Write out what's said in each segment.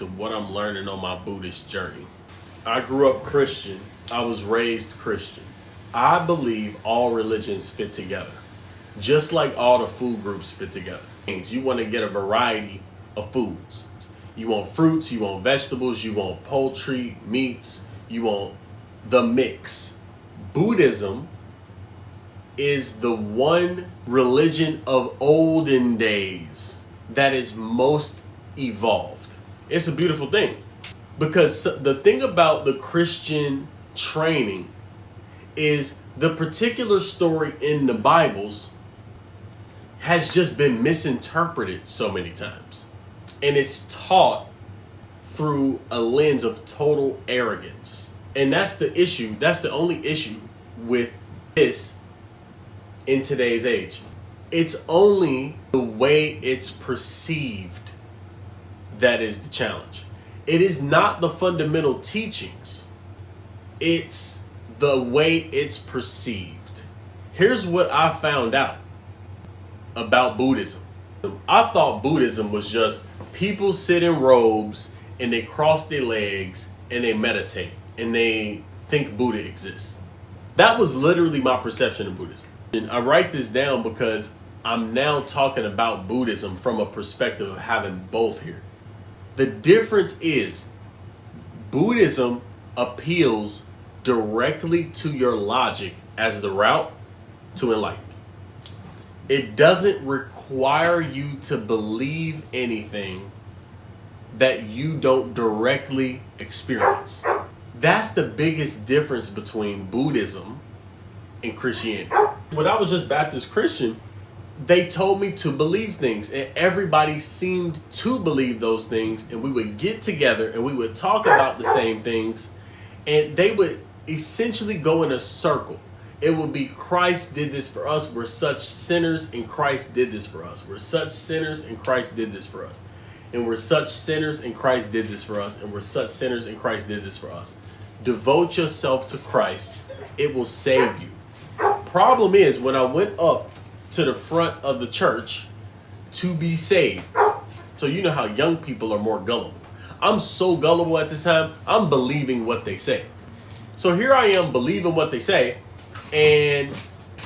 to what I'm learning on my Buddhist journey. I grew up Christian. I was raised Christian. I believe all religions fit together, just like all the food groups fit together. You want to get a variety of foods. You want fruits, you want vegetables, you want poultry, meats, you want the mix. Buddhism is the one religion of olden days that is most evolved. It's a beautiful thing, because the thing about the Christian training is the particular story in the Bibles has just been misinterpreted so many times. And it's taught through a lens of total arrogance. And that's the issue. That's the only issue with this in today's age. It's only the way it's perceived that is the challenge. It is not the fundamental teachings. It's the way it's perceived. Here's what I found out about Buddhism. I thought Buddhism was just people sit in robes and they cross their legs and they meditate and they think Buddha exists. That was literally my perception of Buddhism. And I write this down because I'm now talking about Buddhism from a perspective of having both here. The difference is Buddhism appeals directly to your logic as the route to enlightenment. It doesn't require you to believe anything that you don't directly experience. That's the biggest difference between Buddhism and Christianity. When I was just Baptist Christian, they told me to believe things, and everybody seemed to believe those things, and we would get together and we would talk about the same things, and they would essentially go in a circle. It would be Christ did this for us. We're such sinners and Christ did this for us. We're such sinners and Christ did this for us. And we're such sinners and Christ did this for us. And we're such sinners and Christ did this for us. Devote yourself to Christ. It will save you. Problem is, when I went up to the front of the church to be saved, so you know how young people are more gullible. I'm so gullible at this time, I'm believing what they say. So here I am believing what they say, and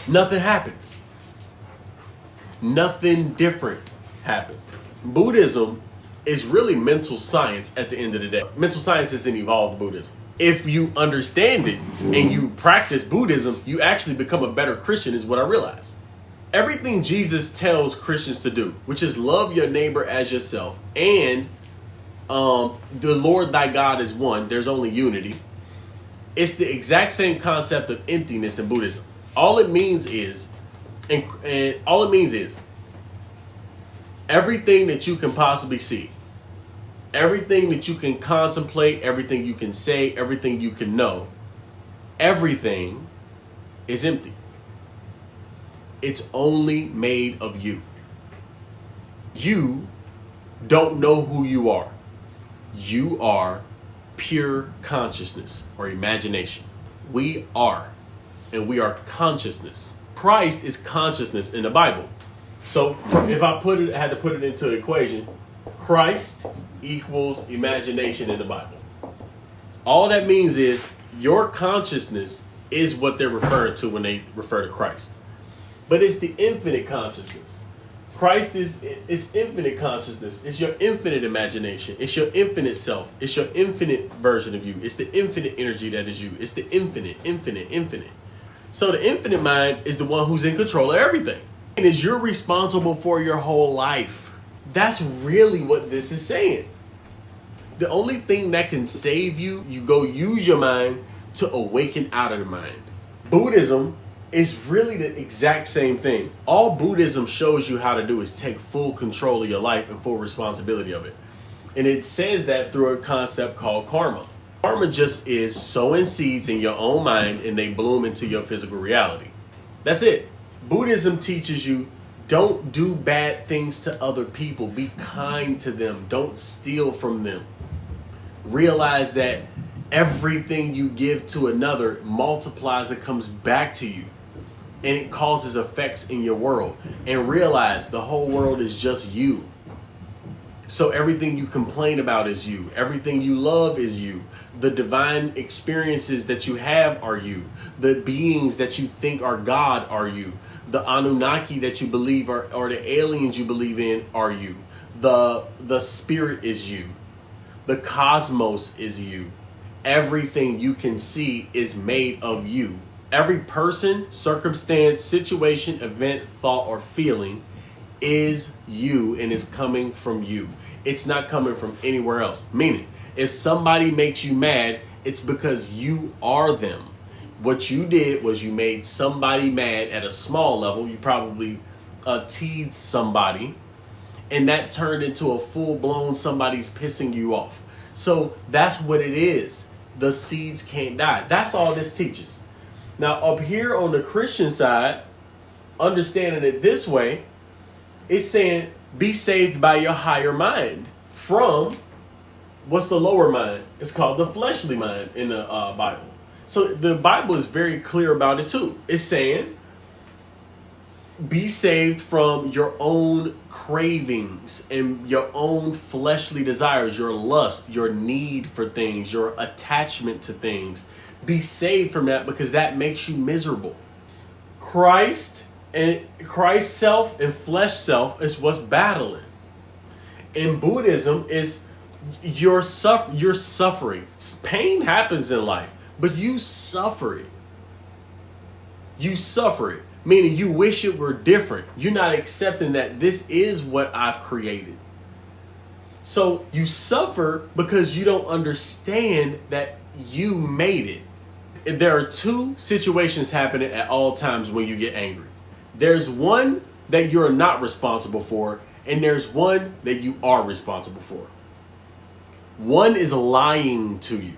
nothing happened. Nothing different happened. Buddhism is really mental science at the end of the day. Mental science isn't evolved Buddhism. If you understand it and you practice Buddhism, you actually become a better Christian, is what I realized. Everything Jesus tells Christians to do, which is love your neighbor as yourself, and the Lord thy God is one, there's only unity. It's the exact same concept of emptiness in Buddhism. All it means is, and all it means is, everything that you can possibly see, everything that you can contemplate, everything you can say, everything you can know, everything is empty. It's only made of you. You don't know who you are. You are pure consciousness or imagination. We are, and we are consciousness. Christ is consciousness in the Bible. So if I had to put it into an equation, Christ equals imagination in the Bible. All that means is your consciousness is what they're referring to when they refer to Christ. But it's the infinite consciousness. Christ is infinite consciousness. It's your infinite imagination. It's your infinite self. It's your infinite version of you. It's the infinite energy that is you. It's the infinite, infinite, infinite. So the infinite mind is the one who's in control of everything. And is you're responsible for your whole life. That's really what this is saying. The only thing that can save you, you go use your mind to awaken out of the mind. Buddhism is really the exact same thing. All Buddhism shows you how to do is take full control of your life and full responsibility of it. And it says that through a concept called karma. Karma just is sowing seeds in your own mind and they bloom into your physical reality. That's it. Buddhism teaches you don't do bad things to other people. Be kind to them. Don't steal from them. Realize that everything you give to another multiplies and comes back to you. And it causes effects in your world. And realize the whole world is just you. So everything you complain about is you. Everything you love is you. The divine experiences that you have are you. The beings that you think are God are you. The Anunnaki that you believe are, or the aliens you believe in are you. The spirit is you. The cosmos is you. Everything you can see is made of you. Every person, circumstance, situation, event, thought, or feeling is you and is coming from you. It's not coming from anywhere else. Meaning, if somebody makes you mad, it's because you are them. What you did was you made somebody mad at a small level. You probably teased somebody, and that turned into a full-blown somebody's pissing you off. So that's what it is. The seeds can't die. That's all this teaches. Now, up here on the Christian side, understanding it this way, it's saying be saved by your higher mind from what's the lower mind? It's called the fleshly mind in the Bible. So the Bible is very clear about it too. It's saying be saved from your own cravings and your own fleshly desires, your lust, your need for things, your attachment to things. Be saved from that, because that makes you miserable. Christ self and flesh self is what's battling. In Buddhism is you're suffering. Pain happens in life, but you suffer it. You suffer it, meaning you wish it were different. You're not accepting that this is what I've created. So you suffer because you don't understand that you made it. There are two situations happening at all times when you get angry. There's one that you're not responsible for, and there's one that you are responsible for. One is lying to you.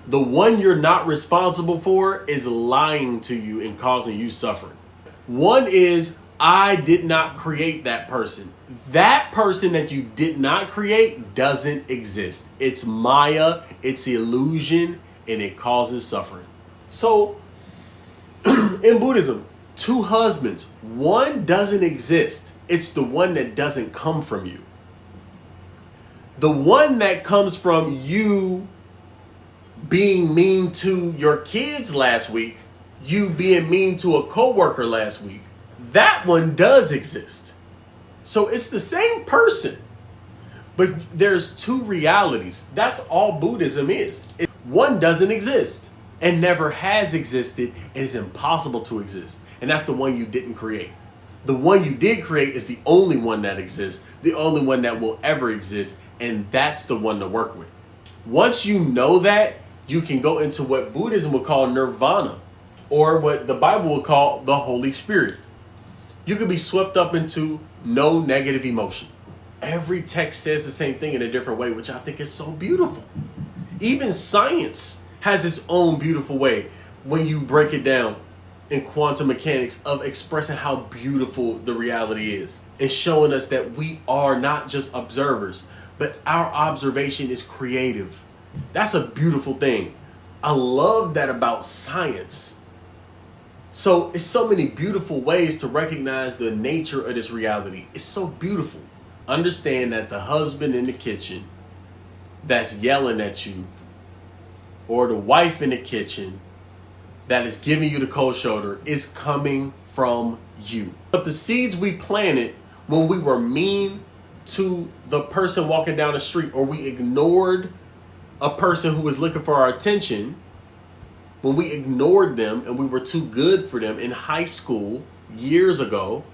The one you're not responsible for is lying to you and causing you suffering. One is, I did not create that person. That person that you did not create doesn't exist. It's Maya, it's illusion, and it causes suffering. So, in Buddhism, two husbands, one doesn't exist. It's the one that doesn't come from you. The one that comes from you being mean to your kids last week, you being mean to a coworker last week, that one does exist. So it's the same person, but there's two realities. That's all Buddhism is. One doesn't exist and never has existed and is impossible to exist. And that's the one you didn't create. The one you did create is the only one that exists, the only one that will ever exist, and that's the one to work with. Once you know that, you can go into what Buddhism would call nirvana, or what the Bible would call the Holy Spirit. You could be swept up into no negative emotion. Every text says the same thing in a different way, which I think is so beautiful. Even science has its own beautiful way when you break it down in quantum mechanics of expressing how beautiful the reality is and showing us that we are not just observers, but our observation is creative. That's a beautiful thing. I love that about science. So it's so many beautiful ways to recognize the nature of this reality. It's so beautiful. Understand that the husband in the kitchen that's yelling at you, or the wife in the kitchen that is giving you the cold shoulder, is coming from you. But the seeds we planted when we were mean to the person walking down the street, or we ignored a person who was looking for our attention, when we ignored them and we were too good for them in high school years ago,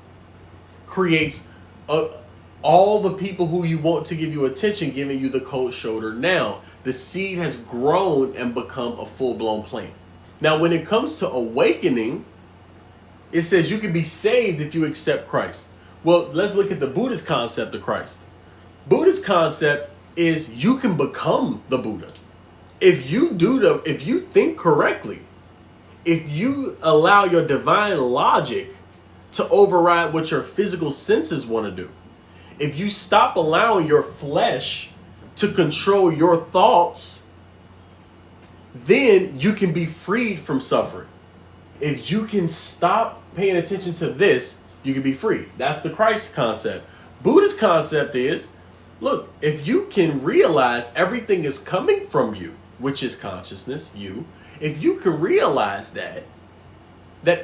creates all the people who you want to give you attention giving you the cold shoulder now. The seed has grown and become a full-blown plant. Now, when it comes to awakening, it says you can be saved if you accept Christ. Well, let's look at the Buddhist concept of Christ. Buddhist concept is you can become the Buddha. If you think correctly, if you allow your divine logic to override what your physical senses want to do, if you stop allowing your flesh to control your thoughts, then you can be freed from suffering. If you can stop paying attention to this, you can be free. That's the Christ concept. Buddhist concept is Look, if you can realize everything is coming from you, which is consciousness, you, if you can realize that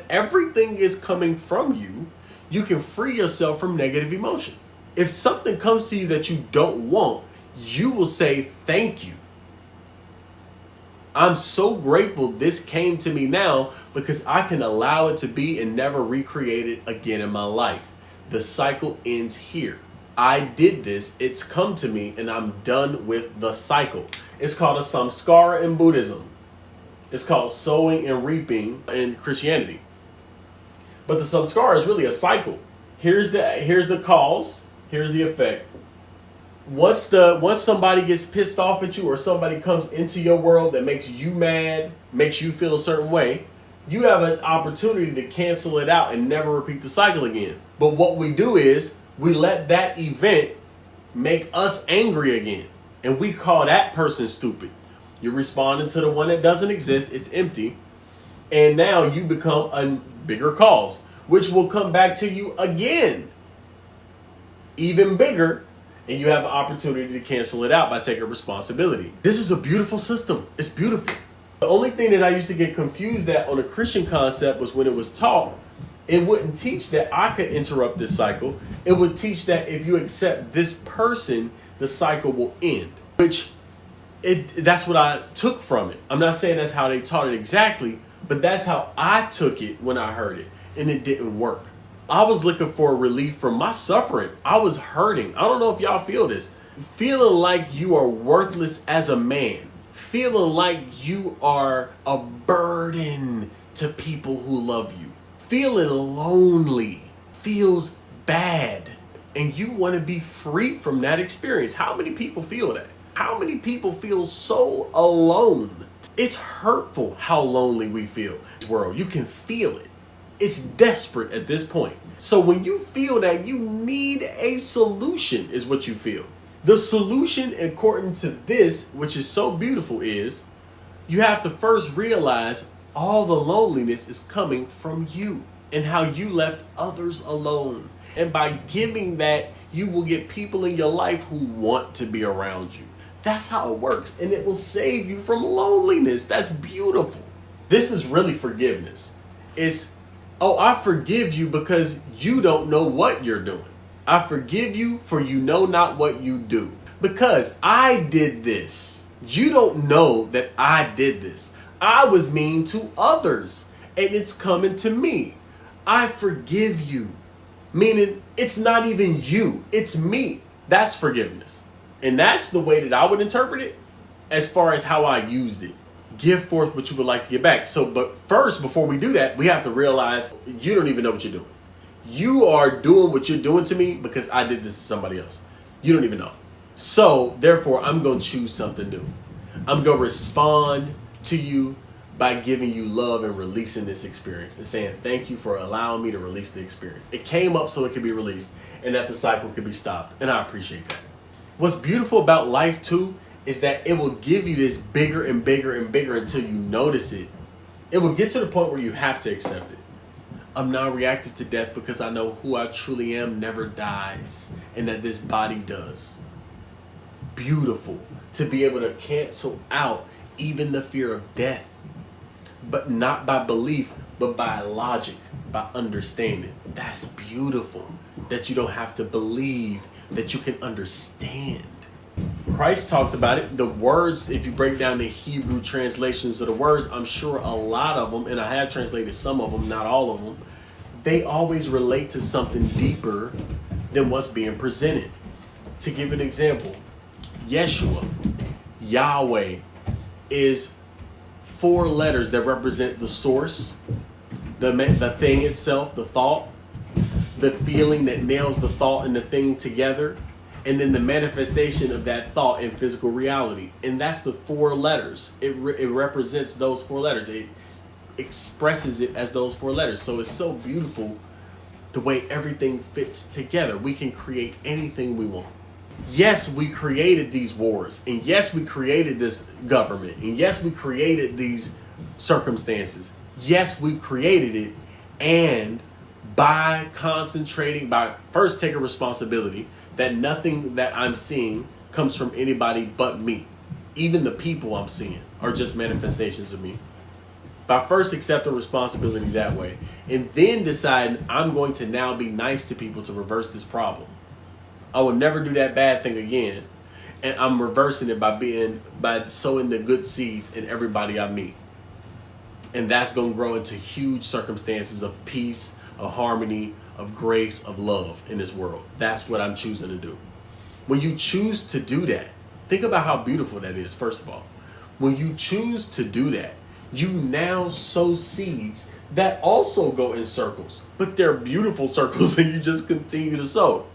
everything is coming from you, you can free yourself from negative emotion. If something comes to you that you don't want, you will say, thank you. I'm so grateful this came to me now because I can allow it to be and never recreate it again in my life. The cycle ends here. I did this, it's come to me, and I'm done with the cycle. It's called a samskara in Buddhism. It's called sowing and reaping in Christianity. But the samskara is really a cycle. Here's the cause, here's the effect. Once somebody gets pissed off at you or somebody comes into your world that makes you mad, makes you feel a certain way, you have an opportunity to cancel it out and never repeat the cycle again. But what we do is we let that event make us angry again. And we call that person stupid. You're responding to the one that doesn't exist. It's empty. And now you become a bigger cause, which will come back to you again. Even bigger. And you have an opportunity to cancel it out by taking responsibility. This is a beautiful system. It's beautiful. The only thing that I used to get confused at on a Christian concept was when it was taught, it wouldn't teach that I could interrupt this cycle. It would teach that if you accept this person, the cycle will end. That's what I took from it. I'm not saying that's how they taught it exactly, but that's how I took it when I heard it. And it didn't work. I was looking for relief from my suffering. I was hurting. I don't know if y'all feel this. Feeling like you are worthless as a man. Feeling like you are a burden to people who love you. Feeling lonely. Feels bad. And you want to be free from that experience. How many people feel that? How many people feel so alone? It's hurtful how lonely we feel in this world. You can feel it. It's desperate at this point. So when you feel that, you need a solution is what you feel. The solution, according to this, which is so beautiful, is you have to first realize all the loneliness is coming from you and how you left others alone. And by giving that, you will get people in your life who want to be around you. That's how it works. And it will save you from loneliness. That's beautiful. This is really forgiveness. It's, oh, I forgive you because you don't know what you're doing. I forgive you for you know not what you do. Because I did this. You don't know that I did this. I was mean to others and it's coming to me. I forgive you. Meaning it's not even you, it's me. That's forgiveness. And that's the way that I would interpret it as far as how I used it. Give forth what you would like to get back. So, but first, before we do that, we have to realize you don't even know what you're doing. You are doing what you're doing to me because I did this to somebody else. You don't even know. So, therefore, I'm going to choose something new. I'm going to respond to you by giving you love and releasing this experience and saying thank you for allowing me to release the experience. It came up so it could be released and that the cycle could be stopped. And I appreciate that. What's beautiful about life too is that it will give you this bigger and bigger and bigger until you notice it. It will get to the point where you have to accept it. I'm not reactive to death because I know who I truly am never dies and that this body does. Beautiful to be able to cancel out even the fear of death. But not by belief, but by logic, by understanding. That's beautiful. That you don't have to believe, that you can understand. Christ talked about it. The words, if you break down the Hebrew translations of the words, I'm sure a lot of them, and I have translated some of them, not all of them, they always relate to something deeper than what's being presented. To give an example, Yeshua, Yahweh, is 4 letters that represent the source, the thing itself, the thought, the feeling that nails the thought and the thing together, and then the manifestation of that thought in physical reality. And that's the 4 letters. It represents those 4 letters. It expresses it as those 4 letters. So it's so beautiful the way everything fits together. We can create anything we want. Yes, we created these wars. And yes, we created this government. And yes, we created these circumstances. Yes, we've created it. And by concentrating, by first taking responsibility, that nothing that I'm seeing comes from anybody but me. Even the people I'm seeing are just manifestations of me. By first accepting responsibility that way, and then deciding I'm going to now be nice to people to reverse this problem. I will never do that bad thing again. And I'm reversing it by sowing the good seeds in everybody I meet. And that's going to grow into huge circumstances of peace, of harmony, of grace, of love in this world. That's what I'm choosing to do. When you choose to do that, think about how beautiful that is, first of all. When you choose to do that, you now sow seeds that also go in circles, but they're beautiful circles and you just continue to sow.